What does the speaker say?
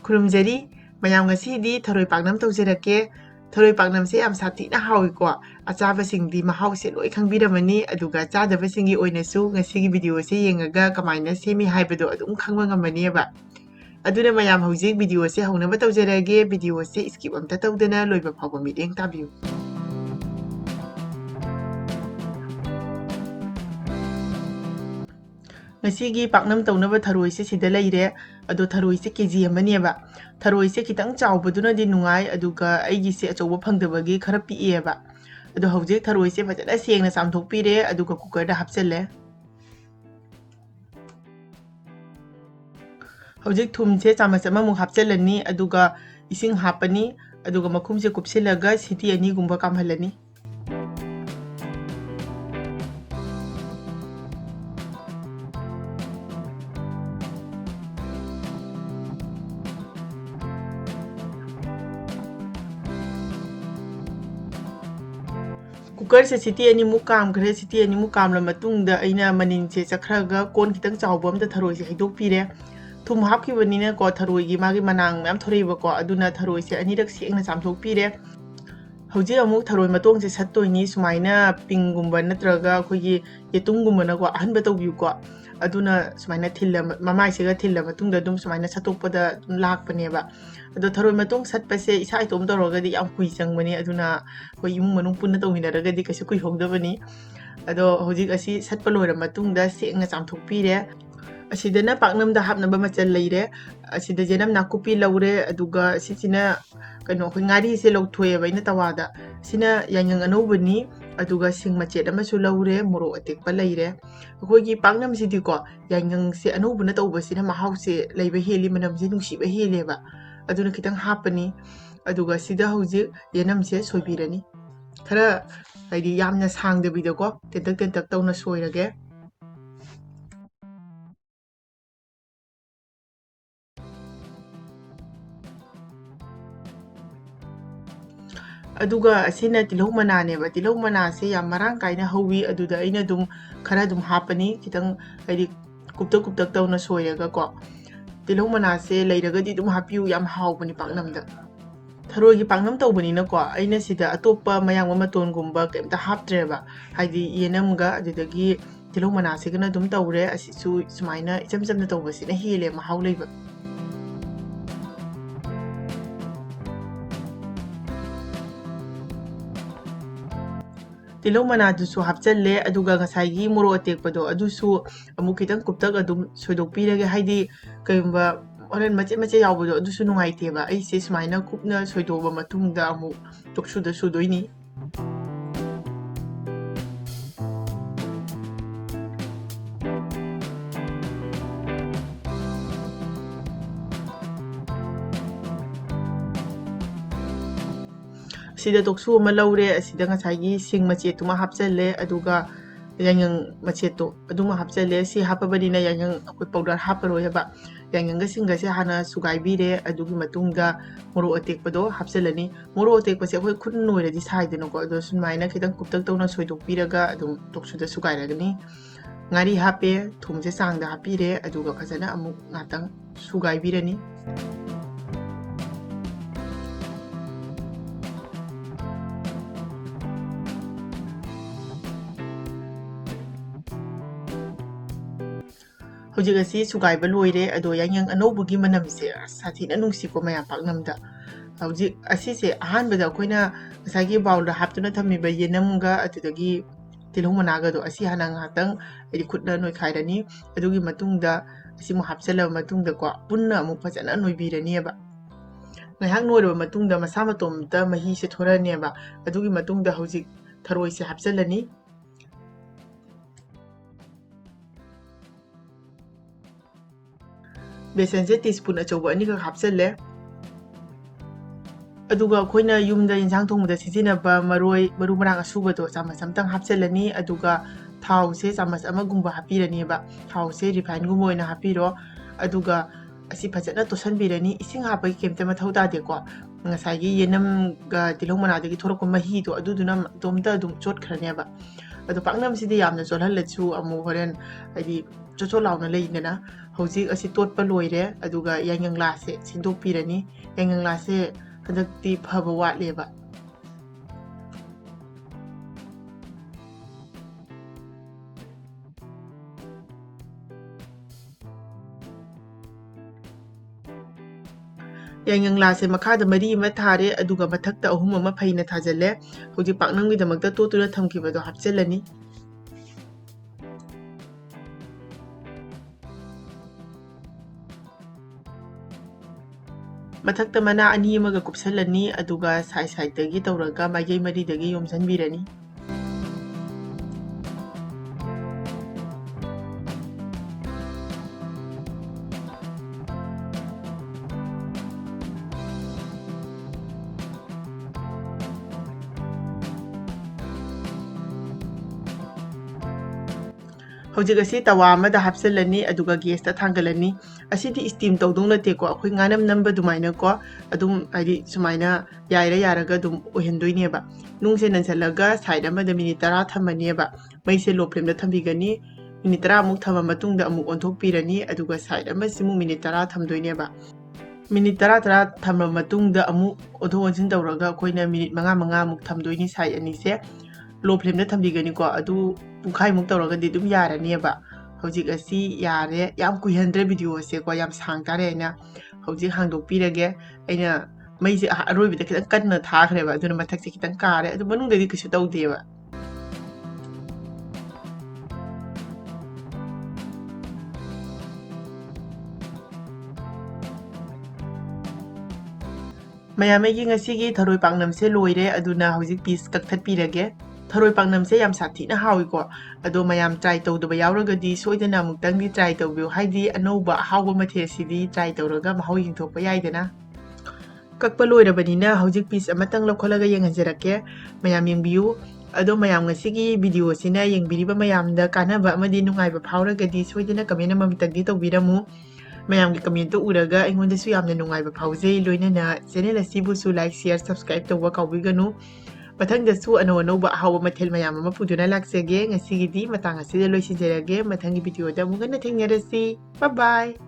ꯈꯨꯔꯨꯝꯖꯔꯤ ꯃꯌꯥꯝ ꯉꯁꯤꯗꯤ ꯊꯔꯣꯏ ꯄꯥꯛꯅꯝ ꯇꯧꯖꯔꯛꯀꯦ ꯊꯔꯣꯏ ꯄꯥꯛꯅꯝꯁꯦ ꯌꯥꯝ ꯁꯥꯊꯤꯅ ꯍꯥꯎꯏꯀꯣ ꯑꯆꯥꯕꯁꯤꯡꯗꯤ ꯃꯍꯥꯎꯁꯦ ꯂꯣꯏ ꯈꯪꯕꯤꯔꯝꯃꯅꯤ ꯑꯗꯨꯒ ꯆꯥꯗꯕꯁꯤꯡꯒꯤ ꯑꯣꯏꯅꯁꯨ ꯉꯁꯤꯒꯤ ꯚꯤꯗꯤꯑꯣꯁꯦ ꯌꯦꯡꯉꯒ ꯀꯃꯥꯏꯅ ꯁꯦꯝꯃꯤ ꯍꯥꯏꯕꯗꯣ ꯑꯗꯨꯝ ꯈꯪꯕ ꯉꯝꯃꯅꯦꯕ ꯑꯗꯨꯅ ꯃꯌꯥꯝ ꯍꯧꯖꯤꯛ ꯚꯤꯗꯤꯑꯣꯁꯦ ꯍꯧꯅꯕ ꯇꯧꯖꯔꯒꯦ ꯚꯤꯗꯤꯑꯣꯁꯦ ꯁ꯭ꯀꯤꯞ ꯑꯝꯇ ꯇꯧꯗꯅ ꯂꯣꯏꯕ ꯐꯥꯎꯕ ꯃꯤꯠꯌꯦꯡ ꯇꯥꯕꯤꯌꯨ ꯉꯁꯤꯒꯤ ꯄꯥꯛꯅꯝ ꯇꯧꯅꯕ ꯊꯔꯣꯏꯁꯦ ꯁꯤꯗ ꯂꯩꯔꯦ ꯑꯗꯣ ꯊꯔꯣꯏꯁꯦ ꯀꯦꯖꯤ ꯑꯃꯅꯦꯕ ꯊꯔꯣꯏꯁꯦ ꯈꯤꯇꯪ ꯆꯥꯎꯕꯗꯨꯅꯗꯤ ꯅꯨꯡꯉꯥꯏ ꯑꯗꯨꯒ ꯑꯩꯒꯤꯁꯦ ꯑꯆꯧꯕ ꯐꯪꯗꯕꯒꯤ ꯈꯔ ꯄꯤꯛꯑꯦꯕ ꯑꯗꯣ ꯍꯧꯖꯤꯛ ꯊꯔꯣꯏꯁꯦ ꯐꯖꯅ ꯁꯦꯡꯅ ꯆꯥꯝꯊꯣꯛꯄꯤꯔꯦ ꯑꯗꯨꯒ ꯀꯨꯀꯔꯗ ꯍꯥꯞꯆꯜꯂꯦ ꯍꯧꯖꯤꯛ ꯊꯨꯝꯁꯦ ꯆꯥꯃꯁ ꯑꯃꯃꯨꯛ ꯍꯥꯞꯆꯜꯂꯅꯤ ꯑꯗꯨꯒ ꯏꯁꯤꯡ ꯍꯥꯞꯄꯅꯤ ꯑꯗꯨꯒ ꯃꯈꯨꯝꯁꯦ ꯀꯨꯞꯁꯤꯜꯂꯒ ꯁꯤꯇꯤ 2ꯒꯨꯝꯕ ꯀꯥꯝꯍꯜꯂꯅꯤ ꯀꯨꯀꯔꯁꯦ ꯁꯤꯇꯤ 2ꯃꯨꯛ ꯀꯥꯝꯈ꯭ꯔꯦ ꯁꯤꯇꯤ 2ꯃꯨꯛ ꯀꯥꯝꯂ ꯃꯇꯨꯡꯗ ꯑꯩꯅ ꯃꯅꯤꯟꯁꯦ ꯆꯠꯈ꯭ꯔꯒ ꯀꯣꯟ ꯈꯤꯇꯪ ꯆꯥꯎꯕ ꯑꯝꯗ ꯊꯔꯣꯏꯁꯦ ꯍꯩꯗꯣꯛꯄꯤꯔꯦ ꯊꯨꯝ ꯍꯥꯞꯈꯤꯕꯅꯤꯅꯀꯣ ꯊꯔꯣꯏꯒꯤ ꯃꯥꯒꯤ ꯃꯅꯥꯡ ꯃꯌꯥꯝ ꯊꯣꯔꯛꯏꯕꯀꯣ ꯑꯗꯨꯅ ꯊꯔꯣꯏꯁꯦ ꯑꯅꯤꯔꯛ ꯁꯦꯡꯅ ꯆꯥꯝꯊꯣꯛꯄꯤꯔꯦ ꯍꯧꯖꯤꯛ ꯑꯃꯨꯛ ꯊꯔꯣꯏ ꯃꯇꯣꯡꯁꯦ ꯁꯠꯇꯣꯏꯅꯤ ꯁꯨꯃꯥꯏꯅ ꯄꯤꯡꯒꯨꯝꯕ ꯅꯠꯇ꯭ꯔꯒ ꯑꯩꯈꯣꯏꯒꯤ ꯌꯦꯇꯨꯝꯒꯨꯝꯕꯅꯀꯣ ꯑꯍꯟꯕ ꯇꯧꯕꯤꯌꯨꯀꯣ ꯑꯗꯨꯅ ꯁꯨꯃꯥꯏꯅ ꯃꯃꯥꯏꯁꯤꯒ ꯊꯤꯜꯂ ꯃꯇꯨꯡꯗ ꯑꯗꯨꯝ ꯁꯨꯃꯥꯏꯅ ꯁꯠꯇꯣꯛꯄꯗ ꯑꯗꯨꯝ ꯂꯥꯛꯄꯅꯦꯕ ꯑꯗꯣ ꯊꯔꯣꯏ ꯃꯇꯣꯡ ꯁꯠꯄꯁꯦ ꯏꯁꯥ ꯏꯇꯣꯝ ꯇꯧꯔꯒꯗꯤ ꯌꯥꯝ ꯀꯨꯏ ꯆꯪꯕꯅꯤ ꯑꯗꯨꯅ ꯑꯩꯈꯣꯏ ꯏꯃꯨꯡ ꯃꯅꯨꯡ ꯄꯨꯟꯅ ꯇꯧꯃꯤꯟꯅꯔꯒꯗꯤ ꯀꯩꯁꯨ ꯀꯨꯏꯍꯧꯗꯕꯅꯤ ꯑꯗꯣ ꯍꯧꯖꯤꯛ ꯑꯁꯤ ꯁꯠꯄ ꯂꯣꯏꯔ ꯃꯇꯨꯡꯗ ꯁꯦꯡꯅ ꯆꯥꯝꯊꯣꯛꯄꯤꯔꯦ ꯑꯁꯤꯗꯅ ꯄꯥꯛꯅꯝꯗ ꯍꯥꯞꯅꯕ ꯃꯆꯜ ꯂꯩꯔꯦ ꯑꯁꯤꯗ ꯌꯦꯅꯝ ꯅꯥꯀꯨꯞꯄꯤ ꯂꯧꯔꯦ ꯑꯗꯨꯒ ꯁꯤꯁꯤꯅ ꯀꯩꯅꯣ ꯑꯩꯈꯣꯏ ꯉꯥꯔꯤꯁꯦ ꯂꯧꯊꯣꯛꯑꯦꯕ ꯑꯩꯅ ꯇꯋꯥꯗ ꯁꯤꯅ ꯌꯥꯏꯉꯪ ꯑꯅꯧꯕꯅꯤ ꯑꯗꯨꯒ ꯁꯤꯡ ꯃꯆꯦꯠ ꯑꯃꯁꯨ ꯂꯧꯔꯦ ꯃꯣꯔꯣꯛ ꯑꯇꯦꯛꯄ ꯂꯩꯔꯦ ꯑꯩꯈꯣꯏꯒꯤ ꯄꯥꯛꯅꯝꯁꯤꯗꯤꯀꯣ ꯌꯥꯏꯉꯪꯁꯦ ꯑꯅꯧꯕꯅ ꯇꯧꯕꯁꯤꯅ ꯃꯍꯥꯎꯁꯦ ꯂꯩꯕ ꯍꯦꯜꯂꯤ ꯃꯅꯝꯁꯦ ꯅꯨꯡꯁꯤꯕ ꯍꯦꯜꯂꯦꯕ ꯑꯗꯨꯅ ꯈꯤꯇꯪ ꯍꯥꯞꯄꯅꯤ ꯑꯗꯨꯒ ꯁꯤꯗ ꯍꯧꯖꯤꯛ ꯌꯦꯅꯝꯁꯦ ꯁꯣꯏꯕꯤꯔꯅꯤ ꯈꯔ ꯍꯥꯏꯗꯤ ꯌꯥꯝꯅ ꯁꯥꯡꯗꯕꯤꯗꯀꯣ ꯇꯦꯟꯇꯛ ꯇꯦꯟꯇꯛ ꯇꯧꯅ ꯁꯣꯏꯔꯒꯦ ꯑꯗꯨꯒ ꯑꯁꯤꯅ ꯇꯤꯜꯍꯧ ꯃꯅꯥꯅꯦꯕ ꯇꯤꯜꯍꯧ ꯃꯅꯥꯁꯦ ꯌꯥꯝ ꯃꯔꯥꯡ ꯀꯥꯏꯅ ꯍꯧꯋꯤ ꯑꯗꯨꯗ ꯑꯩꯅ ꯑꯗꯨꯝ ꯈꯔ ꯑꯗꯨꯝ ꯍꯥꯞꯄꯅꯤ ꯈꯤꯇꯪ ꯍꯥꯏꯗꯤ ꯀꯨꯞꯇꯛ ꯀꯨꯞꯇꯛ ꯇꯧꯅ ꯁꯣꯏꯔꯒꯀꯣ ꯇꯤꯜꯍꯧ ꯃꯅꯥꯁꯦ ꯂꯩꯔꯒꯗꯤ ꯑꯗꯨꯝ ꯍꯥꯞꯄꯤꯌꯨ ꯌꯥꯝ ꯍꯥꯎꯕꯅꯤ ꯄꯥꯛꯅꯝꯗ ꯊꯔꯣꯏꯒꯤ ꯄꯥꯛꯅꯝ ꯇꯧꯕꯅꯤꯅꯀꯣ ꯑꯩꯅ ꯁꯤꯗ ꯑꯇꯣꯞꯄ ꯃꯌꯥꯡꯕ ꯃꯇꯣꯟꯒꯨꯝꯕ ꯀꯩꯝꯇ ꯍꯥꯞꯇ꯭ꯔꯦꯕ ꯍꯥꯏꯗꯤ ꯌꯦꯅꯝꯒ ꯑꯗꯨꯗꯒꯤ ꯇꯤꯜꯍꯧ ꯃꯅꯥꯁꯤꯒꯅ ꯑꯗꯨꯝ ꯇꯧꯔꯦ ꯑꯁꯤꯁꯨ ꯁꯨꯃꯥꯏꯅ ꯏꯆꯝ ꯆꯝꯅ ꯇꯧꯕꯁꯤꯅ ꯍꯦꯜꯂꯦ ꯃꯍꯥꯎ ꯂꯩꯕ ꯇꯤꯜꯍꯧ ꯃꯅꯥꯗꯨꯁꯨ ꯍꯥꯞꯆꯜꯂꯦ ꯑꯗꯨꯒ ꯉꯁꯥꯏꯒꯤ ꯃꯣꯔꯣꯛ ꯑꯇꯦꯛꯄꯗꯣ ꯑꯗꯨꯁꯨ ꯑꯃꯨꯛ ꯈꯤꯇꯪ ꯀꯨꯞꯇꯛ ꯑꯗꯨꯝ ꯁꯣꯏꯗꯣꯛꯄꯤꯔꯒꯦ ꯍꯥꯏꯗꯤ ꯀꯩꯒꯨꯝꯕ ꯍꯣꯔꯦꯟ ꯃꯆꯦꯠ ꯃꯆꯦꯠ ꯌꯥꯎꯕꯗꯣ ꯑꯗꯨꯁꯨ ꯅꯨꯡꯉꯥꯏꯇꯦꯕ ꯑꯩꯁꯦ ꯁꯨꯃꯥꯏꯅ ꯀꯨꯞꯅ ꯁꯣꯏꯗꯣꯛꯑꯕ ꯃꯇꯨꯡꯗ ꯑꯃꯨꯛ ꯇꯣꯛꯁꯨꯗ ꯁꯨꯗꯣꯏꯅꯤ ꯑꯁꯤꯗ ꯇꯣꯛꯁꯨ ꯑꯃ ꯂꯧꯔꯦ ꯑꯁꯤꯗ ꯉꯁꯥꯏꯒꯤ ꯁꯤꯡ ꯃꯆꯦꯠꯇꯨꯃ ꯍꯥꯞꯆꯜꯂꯦ ꯑꯗꯨꯒ ꯌꯥꯏꯉꯪ ꯃꯆꯦꯠꯇꯣ ꯑꯗꯨꯃ ꯍꯥꯞꯆꯜꯂꯦ ꯁꯤ ꯍꯥꯞꯄꯕꯅꯤꯅ ꯌꯥꯏꯉꯪ ꯑꯩꯈꯣꯏ ꯄꯥꯎꯗꯔ ꯍꯥꯞꯄꯔꯣꯏꯕ ꯌꯥꯏꯉꯪꯒ ꯁꯤꯡꯒꯁꯦ ꯍꯥꯟꯅ ꯁꯨꯒꯥꯏꯕꯤꯔꯦ ꯑꯗꯨꯒꯤ ꯃꯇꯨꯡꯗ ꯃꯣꯔꯣꯛ ꯑꯇꯦꯛꯄꯗꯣ ꯍꯥꯞꯆꯜꯂꯅꯤ ꯃꯣꯔꯣꯛ ꯑꯇꯦꯛꯄꯁꯦ ꯑꯩꯈꯣꯏ ꯈꯨꯠ ꯅꯣꯏꯔꯗꯤ ꯁꯥꯏꯗꯅꯀꯣ ꯑꯗꯣ ꯁꯨꯃꯥꯏꯅ ꯈꯤꯇꯪ ꯀꯨꯞꯇꯛ ꯇꯧꯅ ꯁꯣꯏꯗꯣꯛꯄꯤꯔꯒ ꯑꯗꯨꯝ ꯇꯣꯛꯁꯨꯗ ꯁꯨꯒꯥꯏꯔꯒꯅꯤ ꯉꯥꯔꯤ ꯍꯥꯞꯄꯦ ꯊꯨꯝꯁꯦ ꯆꯥꯡꯗ ꯍꯥꯞꯄꯤꯔꯦ ꯑꯗꯨꯒ ꯐꯖꯅ ꯑꯃꯨꯛ ꯉꯥꯛꯇꯪ ꯁꯨꯒꯥꯏꯕꯤꯔꯅꯤ ꯍꯧꯖꯤꯛ ꯑꯁꯤ ꯁꯨꯒꯥꯏꯕ ꯂꯣꯏꯔꯦ ꯑꯗꯣ ꯌꯥꯏꯉꯪ ꯑꯅꯧꯕꯒꯤ ꯃꯅꯝꯁꯦ ꯁꯥꯊꯤꯅ ꯅꯨꯡꯁꯤꯀꯣ ꯃꯌꯥꯝ ꯄꯥꯛꯅꯝꯗ ꯍꯧꯖꯤꯛ ꯑꯁꯤꯁꯦ ꯑꯍꯥꯟꯕꯗ ꯑꯩꯈꯣꯏꯅ ꯉꯁꯥꯏꯒꯤ ꯕꯥꯎꯜꯗ ꯍꯥꯞꯇꯨꯅ ꯊꯝꯃꯤꯕ ꯌꯦꯅꯝꯒ ꯑꯗꯨꯗꯒꯤ ꯇꯤꯜꯍꯧ ꯃꯅꯥꯒꯗꯣ ꯑꯁꯤ ꯍꯥꯟꯅ ꯉꯥꯏꯍꯥꯛꯇꯪ ꯍꯥꯏꯗꯤ ꯈꯨꯠꯅ ꯅꯣꯏꯈꯥꯏꯔꯅꯤ ꯑꯗꯨꯒꯤ ꯃꯇꯨꯡꯗ ꯑꯁꯤꯃꯨꯛ ꯍꯥꯞꯆꯜꯂꯕ ꯃꯇꯨꯡꯗꯀꯣ ꯄꯨꯟꯅ ꯑꯃꯨꯛ ꯐꯖꯅ ꯅꯣꯏꯕꯤꯔꯅꯤꯕ ꯉꯥꯏꯍꯥꯛ ꯅꯣꯏꯔꯕ ꯃꯇꯨꯡꯗ ꯃꯁꯥ ꯃꯇꯣꯝꯇ ꯃꯍꯤꯁꯦ ꯊꯣꯔꯛꯑꯅꯦꯕ ꯑꯗꯨꯒꯤ ꯃꯇꯨꯡꯗ ꯍꯧꯖꯤꯛ ꯊꯔꯣꯏꯁꯦ ꯍꯥꯞꯆꯜꯂꯅꯤ ꯕꯦꯁꯟꯁꯦ ꯇꯤꯁꯄꯨꯟ ꯑꯆꯧꯕ 2ꯈꯛ ꯍꯥꯞꯆꯜꯂꯦ ꯑꯗꯨꯒ ꯑꯩꯈꯣꯏꯅ ꯌꯨꯝꯗ ꯏꯟꯁꯥꯡ ꯊꯣꯡꯕꯗ ꯁꯤꯖꯤꯟꯅꯕ ꯃꯔꯣꯏ ꯃꯔꯨ ꯃꯔꯥꯡ ꯑꯁꯨꯕꯗꯣ ꯆꯥꯃꯁ ꯑꯃꯇꯪ ꯍꯥꯞꯆꯜꯂꯅꯤ ꯑꯗꯨꯒ ꯊꯥꯎꯁꯦ ꯆꯥꯃꯁ ꯑꯃꯒꯨꯝꯕ ꯍꯥꯞꯄꯤꯔꯅꯤꯕ ꯊꯥꯎꯁꯦ ꯔꯤꯐꯥꯏꯟꯒꯨꯝꯕ ꯑꯣꯏꯅ ꯍꯥꯞꯄꯤꯔꯣ ꯑꯗꯨꯒ ꯑꯁꯤ ꯐꯖꯅ ꯇꯣꯠꯁꯟꯕꯤꯔꯅꯤ ꯏꯁꯤꯡ ꯍꯥꯞꯄꯒꯤ ꯀꯩꯝꯇ ꯃꯊꯧ ꯇꯥꯗꯦꯀꯣ ꯉꯁꯥꯏꯒꯤ ꯌꯦꯅꯝꯒ ꯇꯤꯜꯍꯧ ꯃꯅꯥꯗꯒꯤ ꯊꯣꯔꯛꯄ ꯃꯍꯤꯗꯣ ꯑꯗꯨꯗꯨꯅ ꯃꯇꯣꯝꯇ ꯑꯗꯨꯝ ꯆꯣꯠꯈ꯭ꯔꯅꯦꯕ ꯑꯗꯣ ꯄꯥꯛꯅꯝꯁꯤꯗꯤ ꯌꯥꯝꯅ ꯆꯣꯠꯍꯜꯂꯁꯨ ꯑꯃꯨꯛ ꯍꯣꯔꯦꯟ ꯍꯥꯏꯗꯤ ꯆꯣꯠ ꯂꯥꯎꯅ ꯂꯩꯗꯅ ꯍꯧꯖꯤꯛ ꯑꯁꯤ ꯇꯣꯠꯄ ꯂꯣꯏꯔꯦ ꯑꯗꯨꯒ ꯌꯥꯏꯉꯪꯂꯥꯁꯦ ꯁꯤꯟꯗꯣꯛꯄꯤꯔꯅꯤ ꯌꯥꯏꯉꯪꯂꯥꯁꯦ ꯍꯟꯗꯛꯇꯤ ꯐꯕ ꯋꯥꯠꯂꯦꯕ ꯌꯥꯏꯉꯪꯂꯥꯁꯦ ꯃꯈꯥꯗ ꯃꯔꯤ ꯑꯃ ꯊꯥꯔꯦ ꯑꯗꯨꯒ ꯃꯊꯛꯇ ꯑꯍꯨꯝ ꯑꯃ ꯐꯩꯅ ꯊꯥꯖꯜꯂꯦ ꯍꯧꯖꯤꯛ ꯄꯥꯛꯅꯝꯒꯤꯗꯃꯛꯇ ꯇꯣꯠꯇꯨꯅ ꯊꯝꯈꯤꯕꯗꯣ ꯍꯥꯞꯆꯤꯜꯂꯅꯤ ꯃꯊꯛꯇ ꯃꯅꯥ ꯑꯅꯤ ꯑꯃꯒ ꯀꯨꯞꯁꯜꯂꯅꯤ ꯑꯗꯨꯒ ꯁꯥꯏꯗꯇꯒꯤ ꯇꯧꯔꯒ ꯃꯥꯏꯀꯩ ꯃꯔꯤꯗꯒꯤ ꯌꯣꯝꯁꯤꯟꯕꯤꯔꯅꯤ ꯍꯧꯖꯤꯛ ꯑꯁꯤ ꯇꯋꯥ ꯑꯃꯗ ꯍꯥꯞꯆꯤꯜꯂꯅꯤ ꯑꯗꯨꯒ ꯒꯦꯁꯇ ꯊꯥꯡꯒꯠꯂꯅꯤ ꯑꯁꯤꯗꯤ ꯁ꯭ꯇꯤꯝ ꯇꯧꯗꯧ ꯅꯠꯇꯦꯀꯣ ꯑꯩꯈꯣꯏ ꯉꯥꯅꯝ ꯅꯝꯕ ꯑꯗꯨꯃꯥꯏꯅꯀꯣ ꯑꯗꯨꯝ ꯍꯥꯏꯗꯤ ꯁꯨꯃꯥꯏꯅ ꯌꯥꯏꯔꯒ ꯑꯗꯨꯝ ꯑꯣꯏꯍꯟꯗꯣꯏꯅꯦꯕ ꯅꯨꯡꯁꯦ ꯅꯟꯁꯜꯂꯒ ꯁꯥꯏꯠ ꯑꯃꯗ ꯃꯤꯅꯤꯠ 10 ꯊꯝꯃꯅꯦꯕ ꯃꯩꯁꯦ ꯂꯣ ꯐ꯭ꯂꯦꯝꯗ ꯊꯝꯕꯤꯒꯅꯤ मिनिट 10 थम मतुंग द अमुक ओंथोकपीरनी अदुगा साइड अमसिमु मिनिट 10 थमदोइनेबा मिनिट 10 थम मतुंग द अमुक ओंथो ओंसिन तौरगा अखोइना मिनिट 5 अमुक थमदोइनी साइड अनिसे लो फ्लेम द थमबिगनीको अदु पुखाइ मुक तौरगदि दुम यारनीबा हौजिक असि यारे याम कुइहंद्रे वीडियो से को याम सांग तारे आइना हौजिक हांगदोकपीरगे आइना मैसे अरोइबिदा खितंग कन्ना थाखरेबा अदुना मथकसे खितंग कारे अदु मनुंगदि किसु तौदेबा मयामगी ngasiगी tharoi pangnamse loire aduna hojik piece kakthapirage tharoi pangnamse yam sathina hawiko ado mayam try tawdaba yauragadi soidana amuktangdi try tawbiu haidi anouba hawba mathe sidi try tawraga mahaw yingthokpa yaidana kakpa loirabanina hojik piece amatang lokholaga yenghanjarake mayam yengbiu ado mayam ngasigi video sina yengbiriba mayamda kanaba amadi nungaiba phawragadi soidana comment amamtangdi tawbiramu ma'am की comment तो उरगा अइंगोंदसु यामना नुंगाइबा फावजे लोइनना channel असिबुसु like share subscribe तौबा काउबिगनु मथंगदसु अनो अनोबा हाव मथेल मयाम अमा पुदुना लाक्सेगे ngasiगidi matang asida loisinjerage mathanggi video da mugana thengnerasi bye bye